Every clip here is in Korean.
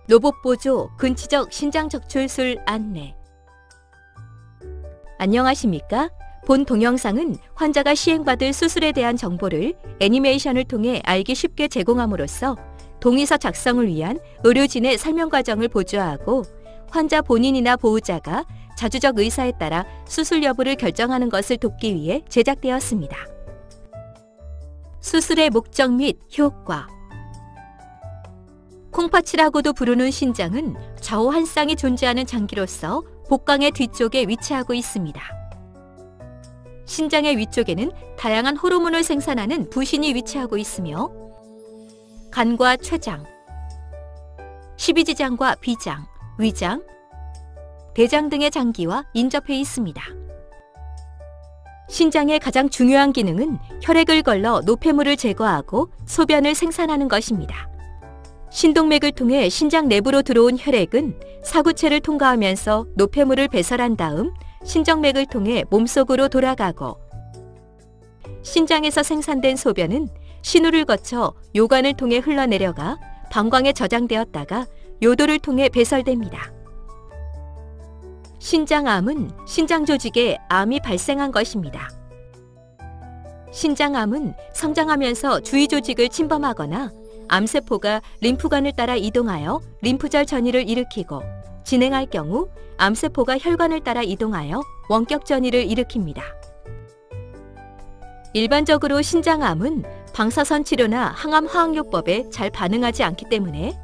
로봇 보조 근치적 신장 적출술 안내. 안녕하십니까? 본 동영상은 환자가 시행받을 수술에 대한 정보를 애니메이션을 통해 알기 쉽게 제공함으로써 동의서 작성을 위한 의료진의 설명 과정을 보조하고 환자 본인이나 보호자가 자주적 의사에 따라 수술 여부를 결정하는 것을 돕기 위해 제작되었습니다. 수술의 목적 및 효과. 콩팥이라고도 부르는 신장은 좌우 한 쌍이 존재하는 장기로서 복강의 뒤쪽에 위치하고 있습니다. 신장의 위쪽에는 다양한 호르몬을 생산하는 부신이 위치하고 있으며 간과 췌장, 십이지장과 비장, 위장, 대장 등의 장기와 인접해 있습니다. 신장의 가장 중요한 기능은 혈액을 걸러 노폐물을 제거하고 소변을 생산하는 것입니다. 신동맥을 통해 신장 내부로 들어온 혈액은 사구체를 통과하면서 노폐물을 배설한 다음 신정맥을 통해 몸속으로 돌아가고, 신장에서 생산된 소변은 신우를 거쳐 요관을 통해 흘러내려가 방광에 저장되었다가 요도를 통해 배설됩니다. 신장암은 신장 조직에 암이 발생한 것입니다. 신장암은 성장하면서 주위 조직을 침범하거나 암세포가 림프관을 따라 이동하여 림프절 전이를 일으키고, 진행할 경우 암세포가 혈관을 따라 이동하여 원격 전이를 일으킵니다. 일반적으로 신장암은 방사선 치료나 항암 화학요법에 잘 반응하지 않기 때문에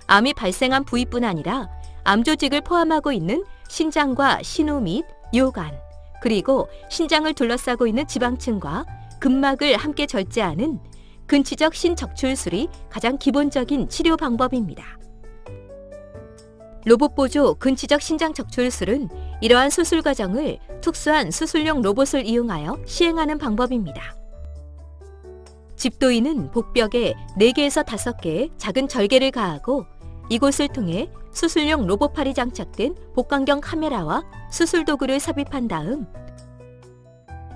암이 발생한 부위뿐 아니라 암 조직을 포함하고 있는 신장과 신우 및 요관, 그리고 신장을 둘러싸고 있는 지방층과 근막을 함께 절제하는 근치적 신적출술이 가장 기본적인 치료 방법입니다. 로봇 보조 근치적 신장 적출술은 이러한 수술 과정을 특수한 수술용 로봇을 이용하여 시행하는 방법입니다. 집도인은 복벽에 4개에서 5개의 작은 절개를 가하고 이곳을 통해 수술용 로봇팔이 장착된 복강경 카메라와 수술 도구를 삽입한 다음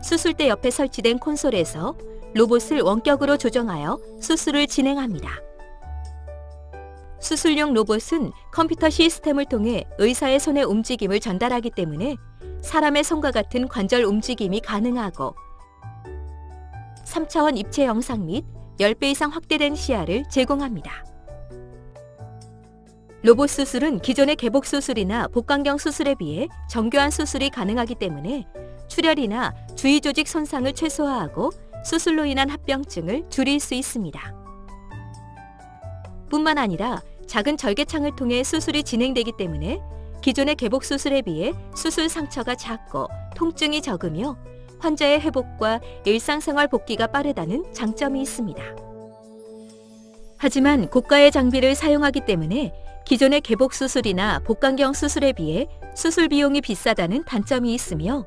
수술대 옆에 설치된 콘솔에서 로봇을 원격으로 조정하여 수술을 진행합니다. 수술용 로봇은 컴퓨터 시스템을 통해 의사의 손의 움직임을 전달하기 때문에 사람의 손과 같은 관절 움직임이 가능하고 3차원 입체 영상 및 10배 이상 확대된 시야를 제공합니다. 로봇 수술은 기존의 개복 수술이나 복강경 수술에 비해 정교한 수술이 가능하기 때문에 출혈이나 주위 조직 손상을 최소화하고 수술로 인한 합병증을 줄일 수 있습니다. 뿐만 아니라 작은 절개창을 통해 수술이 진행되기 때문에 기존의 개복 수술에 비해 수술 상처가 작고 통증이 적으며 환자의 회복과 일상생활 복귀가 빠르다는 장점이 있습니다. 하지만 고가의 장비를 사용하기 때문에 기존의 개복 수술이나 복강경 수술에 비해 수술 비용이 비싸다는 단점이 있으며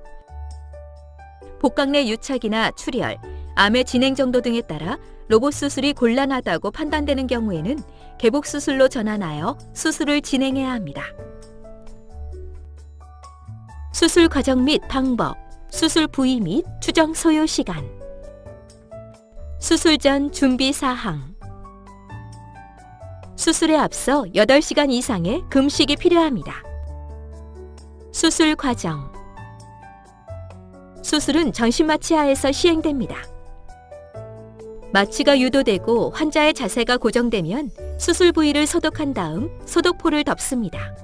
복강 내 유착이나 출혈, 암의 진행 정도 등에 따라 로봇 수술이 곤란하다고 판단되는 경우에는 개복 수술로 전환하여 수술을 진행해야 합니다. 수술 과정 및 방법, 수술 부위 및 추정 소요 시간, 수술 전 준비 사항. 수술에 앞서 8시간 이상의 금식이 필요합니다. 수술 과정. 수술은 전신마취 하에서 시행됩니다. 마취가 유도되고 환자의 자세가 고정되면 수술 부위를 소독한 다음 소독포를 덮습니다.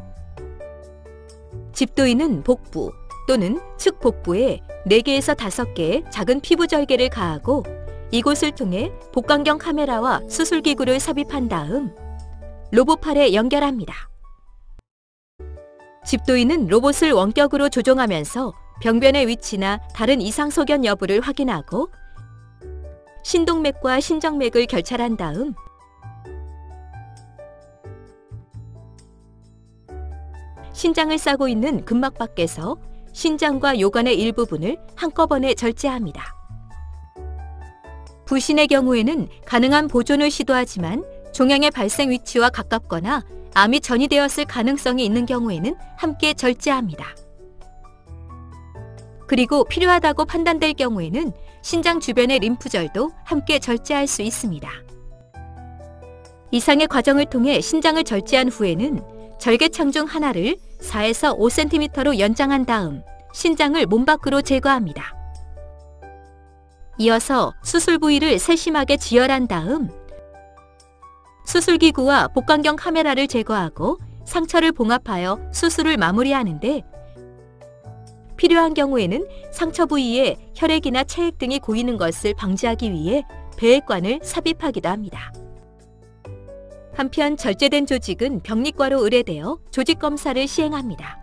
집도인은 복부 또는 측 복부에 4개에서 5개의 작은 피부 절개를 가하고 이곳을 통해 복강경 카메라와 수술기구를 삽입한 다음 로봇팔에 연결합니다. 집도인은 로봇을 원격으로 조종하면서 병변의 위치나 다른 이상 소견 여부를 확인하고 신동맥과 신정맥을 결찰한 다음 신장을 싸고 있는 근막 밖에서 신장과 요관의 일부분을 한꺼번에 절제합니다. 부신의 경우에는 가능한 보존을 시도하지만 종양의 발생 위치와 가깝거나 암이 전이되었을 가능성이 있는 경우에는 함께 절제합니다. 그리고 필요하다고 판단될 경우에는 신장 주변의 림프절도 함께 절제할 수 있습니다. 이상의 과정을 통해 신장을 절제한 후에는 절개창 중 하나를 4에서 5cm로 연장한 다음 신장을 몸 밖으로 제거합니다. 이어서 수술 부위를 세심하게 지혈한 다음 수술기구와 복강경 카메라를 제거하고 상처를 봉합하여 수술을 마무리하는데, 필요한 경우에는 상처 부위에 혈액이나 체액 등이 고이는 것을 방지하기 위해 배액관을 삽입하기도 합니다. 한편 절제된 조직은 병리과로 의뢰되어 조직 검사를 시행합니다.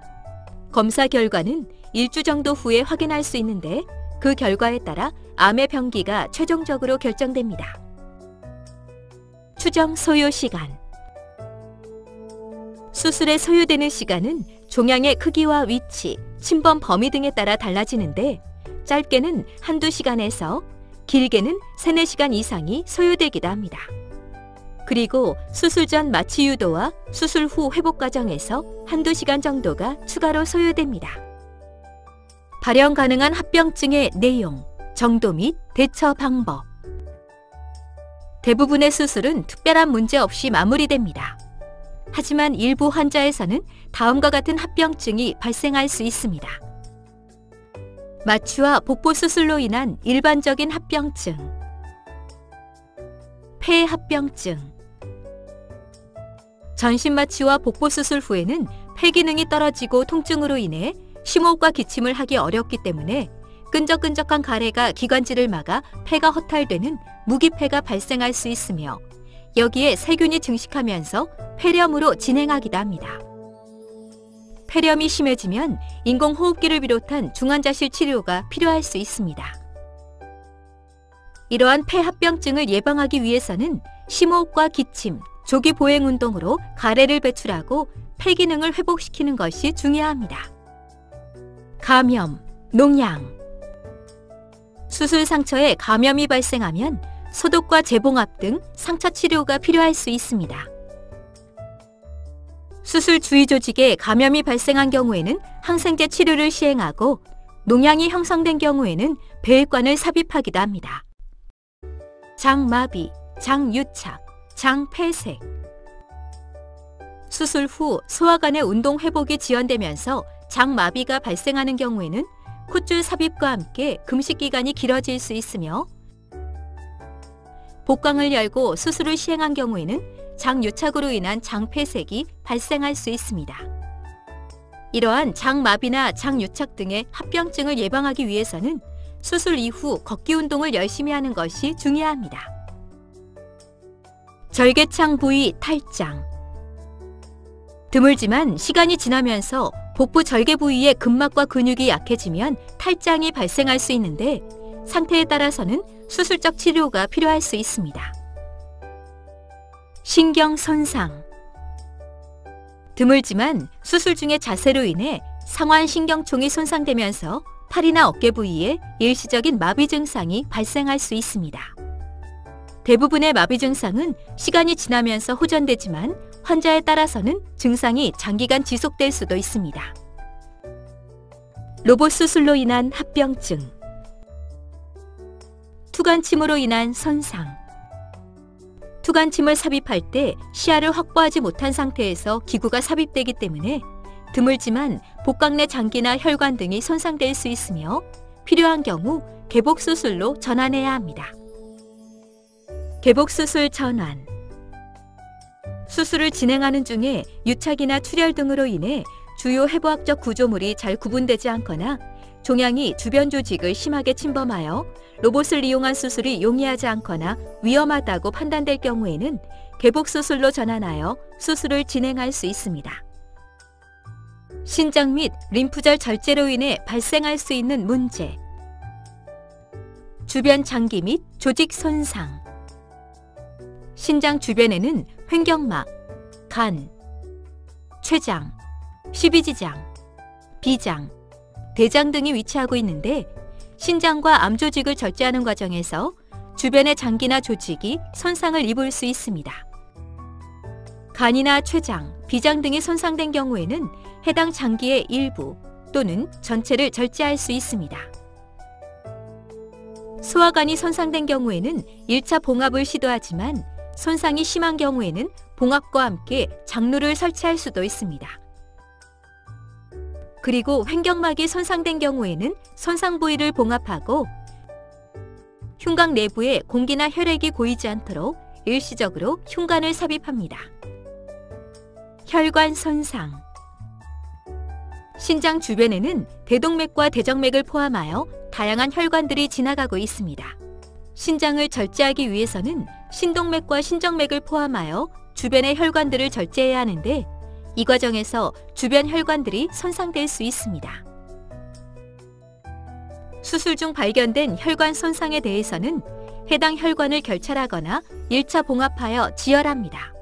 검사 결과는 일주 정도 후에 확인할 수 있는데, 그 결과에 따라 암의 병기가 최종적으로 결정됩니다. 추정 소요 시간. 수술에 소요되는 시간은 종양의 크기와 위치, 침범 범위 등에 따라 달라지는데, 짧게는 한두 시간에서 길게는 3-4시간 이상이 소요되기도 합니다. 그리고 수술 전 마취 유도와 수술 후 회복 과정에서 한두 시간 정도가 추가로 소요됩니다. 발현 가능한 합병증의 내용, 정도 및 대처 방법. 대부분의 수술은 특별한 문제 없이 마무리됩니다. 하지만 일부 환자에서는 다음과 같은 합병증이 발생할 수 있습니다. 마취와 복부 수술로 인한 일반적인 합병증, 폐 합병증. 전신 마취와 복부 수술 후에는 폐 기능이 떨어지고 통증으로 인해 심호흡과 기침을 하기 어렵기 때문에 끈적끈적한 가래가 기관지를 막아 폐가 허탈되는 무기폐가 발생할 수 있으며, 여기에 세균이 증식하면서 폐렴으로 진행하기도 합니다. 폐렴이 심해지면 인공호흡기를 비롯한 중환자실 치료가 필요할 수 있습니다. 이러한 폐합병증을 예방하기 위해서는 심호흡과 기침, 조기 보행 운동으로 가래를 배출하고 폐 기능을 회복시키는 것이 중요합니다. 감염, 농양. 수술 상처에 감염이 발생하면 소독과 재봉합 등 상처 치료가 필요할 수 있습니다. 수술 주위 조직에 감염이 발생한 경우에는 항생제 치료를 시행하고, 농양이 형성된 경우에는 배액관을 삽입하기도 합니다. 장마비, 장유착, 장폐색. 수술 후 소화관의 운동 회복이 지연되면서 장마비가 발생하는 경우에는 콧줄 삽입과 함께 금식 기간이 길어질 수 있으며, 복강을 열고 수술을 시행한 경우에는 장유착으로 인한 장폐색이 발생할 수 있습니다. 이러한 장마비나 장유착 등의 합병증을 예방하기 위해서는 수술 이후 걷기 운동을 열심히 하는 것이 중요합니다. 절개창 부위 탈장. 드물지만 시간이 지나면서 복부 절개 부위의 근막과 근육이 약해지면 탈장이 발생할 수 있는데, 상태에 따라서는 수술적 치료가 필요할 수 있습니다. 신경 손상. 드물지만 수술 중의 자세로 인해 상완 신경총이 손상되면서 팔이나 어깨 부위에 일시적인 마비 증상이 발생할 수 있습니다. 대부분의 마비 증상은 시간이 지나면서 호전되지만, 환자에 따라서는 증상이 장기간 지속될 수도 있습니다. 로봇 수술로 인한 합병증. 투관침으로 인한 손상. 투관침을 삽입할 때 시야를 확보하지 못한 상태에서 기구가 삽입되기 때문에 드물지만 복강 내 장기나 혈관 등이 손상될 수 있으며, 필요한 경우 개복 수술로 전환해야 합니다. 개복 수술 전환. 수술을 진행하는 중에 유착이나 출혈 등으로 인해 주요 해부학적 구조물이 잘 구분되지 않거나 종양이 주변 조직을 심하게 침범하여 로봇을 이용한 수술이 용이하지 않거나 위험하다고 판단될 경우에는 개복 수술로 전환하여 수술을 진행할 수 있습니다. 신장 및 림프절 절제로 인해 발생할 수 있는 문제. 주변 장기 및 조직 손상. 신장 주변에는 횡격막, 간, 췌장, 십이지장, 비장, 대장 등이 위치하고 있는데, 신장과 암 조직을 절제하는 과정에서 주변의 장기나 조직이 손상을 입을 수 있습니다. 간이나 췌장, 비장 등이 손상된 경우에는 해당 장기의 일부 또는 전체를 절제할 수 있습니다. 소화관이 손상된 경우에는 1차 봉합을 시도하지만 손상이 심한 경우에는 봉합과 함께 장루를 설치할 수도 있습니다. 그리고 횡격막이 손상된 경우에는 손상 부위를 봉합하고 흉곽 내부에 공기나 혈액이 고이지 않도록 일시적으로 흉관을 삽입합니다. 혈관 손상. 신장 주변에는 대동맥과 대정맥을 포함하여 다양한 혈관들이 지나가고 있습니다. 신장을 절제하기 위해서는 신동맥과 신정맥을 포함하여 주변의 혈관들을 절제해야 하는데 이 과정에서 주변 혈관들이 손상될 수 있습니다. 수술 중 발견된 혈관 손상에 대해서는 해당 혈관을 결찰하거나 1차 봉합하여 지혈합니다.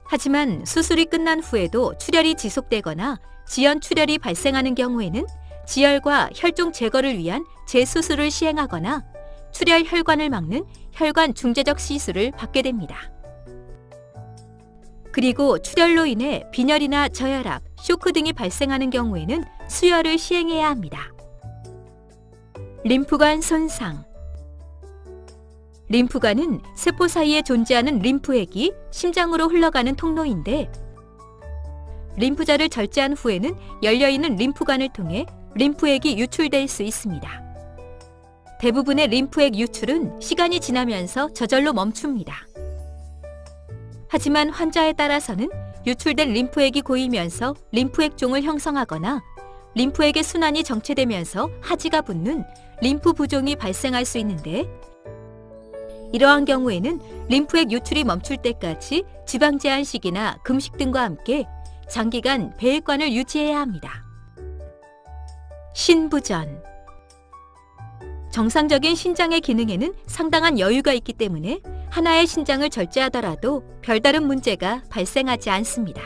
하지만 수술이 끝난 후에도 출혈이 지속되거나 지연 출혈이 발생하는 경우에는 지혈과 혈종 제거를 위한 재수술을 시행하거나 출혈 혈관을 막는 혈관 중재적 시술을 받게 됩니다. 그리고 출혈로 인해 빈혈이나 저혈압, 쇼크 등이 발생하는 경우에는 수혈을 시행해야 합니다. 림프관 손상. 림프관은 세포 사이에 존재하는 림프액이 심장으로 흘러가는 통로인데 림프자를 절제한 후에는 열려있는 림프관을 통해 림프액이 유출될 수 있습니다. 대부분의 림프액 유출은 시간이 지나면서 저절로 멈춥니다. 하지만 환자에 따라서는 유출된 림프액이 고이면서 림프액종을 형성하거나 림프액의 순환이 정체되면서 하지가 붙는 림프 부종이 발생할 수 있는데 이러한 경우에는 림프액 유출이 멈출 때까지 지방 제한식이나 금식 등과 함께 장기간 배액관을 유지해야 합니다. 신부전. 정상적인 신장의 기능에는 상당한 여유가 있기 때문에 하나의 신장을 절제하더라도 별다른 문제가 발생하지 않습니다.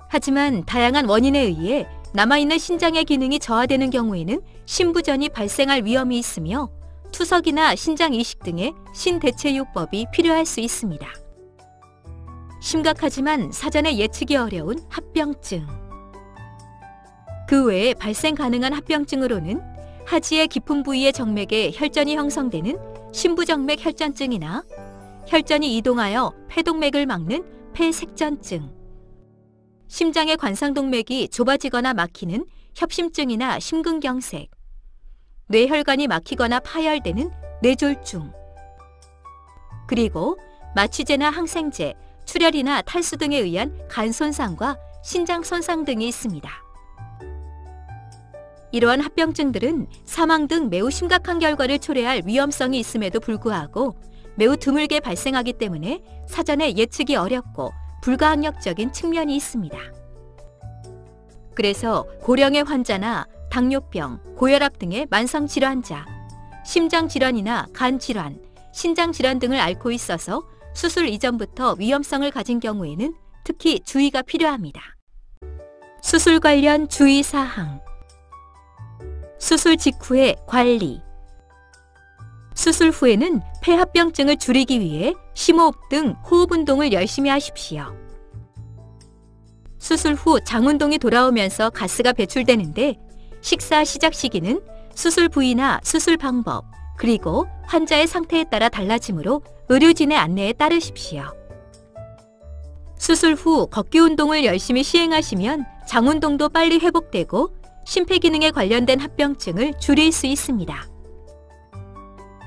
하지만 다양한 원인에 의해 남아있는 신장의 기능이 저하되는 경우에는 신부전이 발생할 위험이 있으며 투석이나 신장 이식 등의 신대체요법이 필요할 수 있습니다. 심각하지만 사전에 예측이 어려운 합병증. 그 외에 발생 가능한 합병증으로는 하지의 깊은 부위의 정맥에 혈전이 형성되는 신부정맥 혈전증이나 혈전이 이동하여 폐동맥을 막는 폐색전증, 심장의 관상동맥이 좁아지거나 막히는 협심증이나 심근경색, 뇌혈관이 막히거나 파열되는 뇌졸중, 그리고 마취제나 항생제, 출혈이나 탈수 등에 의한 간 손상과 신장 손상 등이 있습니다. 이러한 합병증들은 사망 등 매우 심각한 결과를 초래할 위험성이 있음에도 불구하고 매우 드물게 발생하기 때문에 사전에 예측이 어렵고 불가항력적인 측면이 있습니다. 그래서 고령의 환자나 당뇨병, 고혈압 등의 만성질환자, 심장질환이나 간질환, 신장질환 등을 앓고 있어서 수술 이전부터 위험성을 가진 경우에는 특히 주의가 필요합니다. 수술 관련 주의사항. 수술 직후의 관리. 수술 후에는 폐합병증을 줄이기 위해 심호흡 등 호흡 운동을 열심히 하십시오. 수술 후 장운동이 돌아오면서 가스가 배출되는데 식사 시작 시기는 수술 부위나 수술 방법, 그리고 환자의 상태에 따라 달라지므로 의료진의 안내에 따르십시오. 수술 후 걷기 운동을 열심히 시행하시면 장운동도 빨리 회복되고 심폐기능에 관련된 합병증을 줄일 수 있습니다.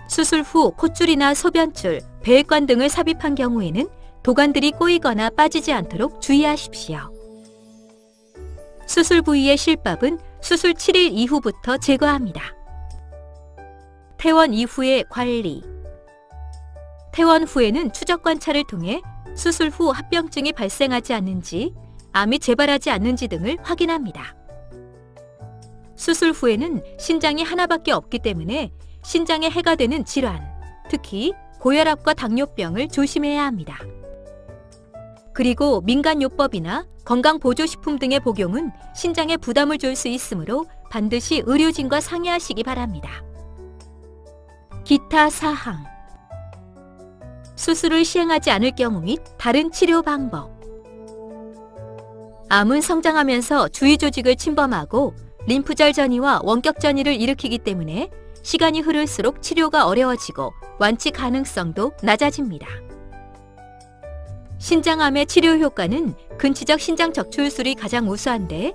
수술 후 콧줄이나 소변줄, 배액관 등을 삽입한 경우에는 도관들이 꼬이거나 빠지지 않도록 주의하십시오. 수술 부위의 실밥은 수술 7일 이후부터 제거합니다. 퇴원 이후의 관리. 퇴원 후에는 추적 관찰을 통해 수술 후 합병증이 발생하지 않는지, 암이 재발하지 않는지 등을 확인합니다. 수술 후에는 신장이 하나밖에 없기 때문에 신장에 해가 되는 질환, 특히 고혈압과 당뇨병을 조심해야 합니다. 그리고 민간요법이나 건강보조식품 등의 복용은 신장에 부담을 줄 수 있으므로 반드시 의료진과 상의하시기 바랍니다. 기타 사항. 수술을 시행하지 않을 경우 및 다른 치료 방법. 암은 성장하면서 주위 조직을 침범하고 림프절 전이와 원격 전이를 일으키기 때문에 시간이 흐를수록 치료가 어려워지고 완치 가능성도 낮아집니다. 신장암의 치료 효과는 근치적 신장 적출술이 가장 우수한데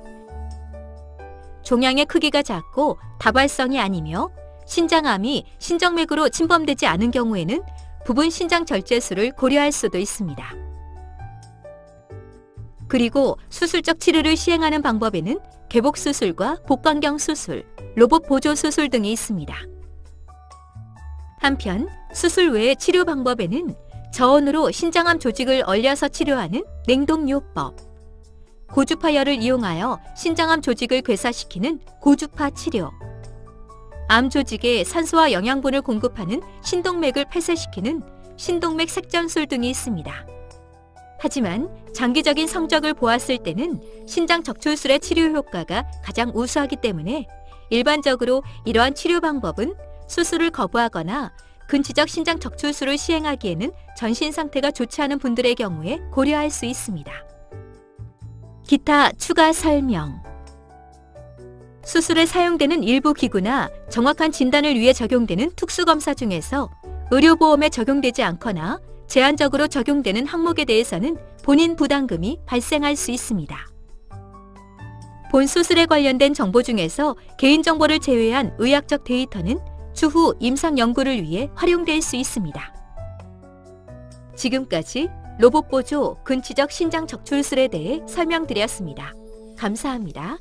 종양의 크기가 작고 다발성이 아니며 신장암이 신정맥으로 침범되지 않은 경우에는 부분 신장 절제술을 고려할 수도 있습니다. 그리고 수술적 치료를 시행하는 방법에는 개복수술과 복강경 수술, 로봇 보조 수술 등이 있습니다. 한편 수술 외의 치료 방법에는 저온으로 신장암 조직을 얼려서 치료하는 냉동요법, 고주파열을 이용하여 신장암 조직을 괴사시키는 고주파 치료, 암 조직에 산소와 영양분을 공급하는 신동맥을 폐쇄시키는 신동맥 색전술 등이 있습니다. 하지만 장기적인 성적을 보았을 때는 신장 적출술의 치료 효과가 가장 우수하기 때문에 일반적으로 이러한 치료 방법은 수술을 거부하거나 근치적 신장 적출술을 시행하기에는 전신 상태가 좋지 않은 분들의 경우에 고려할 수 있습니다. 기타 추가 설명. 수술에 사용되는 일부 기구나 정확한 진단을 위해 적용되는 특수검사 중에서 의료보험에 적용되지 않거나 제한적으로 적용되는 항목에 대해서는 본인 부담금이 발생할 수 있습니다. 본 수술에 관련된 정보 중에서 개인정보를 제외한 의학적 데이터는 추후 임상 연구를 위해 활용될 수 있습니다. 지금까지 로봇 보조 근치적 신장 적출술에 대해 설명드렸습니다. 감사합니다.